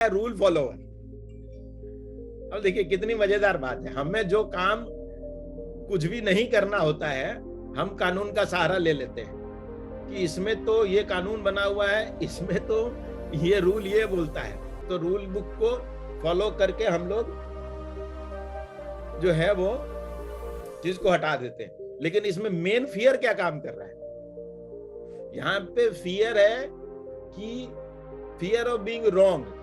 Rule follower. अब देखिए कितनी मजेदार बात है, हमें जो काम कुछ भी नहीं करना होता है हम कानून का सहारा ले लेते हैं कि इसमें तो ये कानून बना हुआ है, इसमें तो ये रूल ये बोलता है, तो रूल बुक को फॉलो करके हम लोग जो है वो चीज को हटा देते हैं। लेकिन इसमें मेन फियर क्या काम कर रहा है? यहाँ पे फियर है कि फियर ऑफ बीइंग रॉन्ग।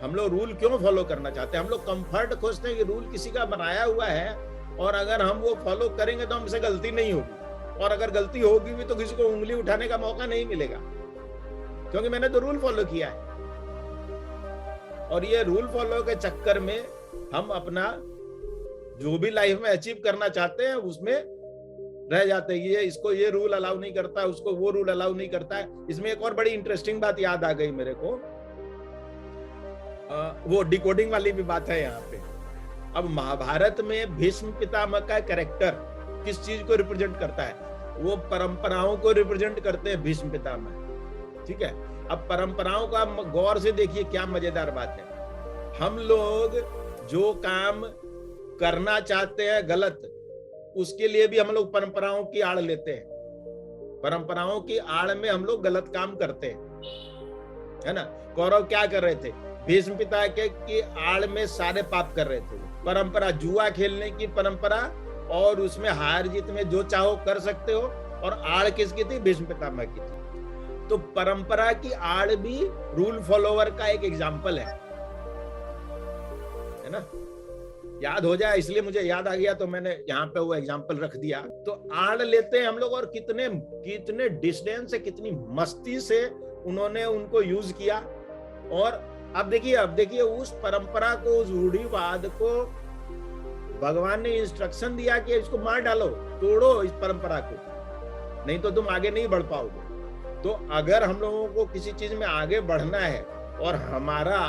हम लोग रूल क्यों फॉलो करना चाहते हैं? हम लोग कंफर्ट खोजते हैं कि रूल किसी का बनाया हुआ है और अगर हम वो फॉलो करेंगे तो हमसे गलती नहीं होगी, और अगर गलती होगी भी तो किसी को उंगली उठाने का मौका नहीं मिलेगा, क्योंकि मैंने तो रूल फॉलो किया है। और ये रूल फॉलो के चक्कर में हम अपना जो भी लाइफ में अचीव करना चाहते हैं उसमें रह जाते हैं। ये इसको ये रूल अलाउ नहीं करता, उसको वो रूल अलाउ नहीं करता है। इसमें एक और बड़ी इंटरेस्टिंग बात याद आ गई मेरे को, वो डिकोडिंग वाली भी बात है यहाँ पे। अब महाभारत में भीष्म पितामह का कैरेक्टर किस चीज को रिप्रेजेंट करता है? वो परंपराओं को रिप्रेजेंट करते हैं भीष्म पितामह, ठीक है। अब परंपराओं का गौर से देखिए क्या मजेदार बात है। हम लोग जो काम करना चाहते हैं गलत, उसके लिए भी हम लोग परंपराओं की आड़ लेते हैं। परंपराओं की आड़ में हम लोग गलत काम करते हैं, है ना। कौरव क्या कर रहे थे? भीष्म पिता की आड़ में सारे पाप कर रहे थे। परंपरा, जुआ खेलने की परंपरा, और उसमें हार जीत में जो चाहो कर सकते हो, और आड़ किसकी थी? भीष्म पितामह की थी। तो परंपरा की आड़ भी रूल फॉलोवर का एक एग्जाम्पल है ना। याद हो जाए इसलिए मुझे याद आ गया तो मैंने यहाँ पे वो एग्जाम्पल रख दिया। तो आड़ लेते हैं हम लोग, और कितने कितने डिस्डेन से, कितनी मस्ती से उन्होंने उनको यूज किया। और अब देखिए उस परंपरा को, उस रूढ़िवाद को भगवान ने इंस्ट्रक्शन दिया कि इसको मार डालो, तोड़ो इस परंपरा को, नहीं तो तुम आगे नहीं बढ़ पाओगे। तो अगर हम लोगों को किसी चीज में आगे बढ़ना है और हमारा,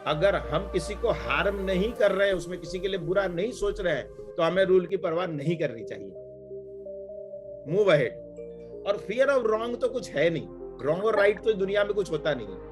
अगर हम किसी को हार्म नहीं कर रहे हैं, उसमें किसी के लिए बुरा नहीं सोच रहे हैं, तो हमें रूल की परवाह नहीं करनी चाहिए। Move ahead. और फियर ऑफ रॉन्ग तो कुछ है नहीं, रॉन्ग और राइट तो दुनिया में कुछ होता नहीं है।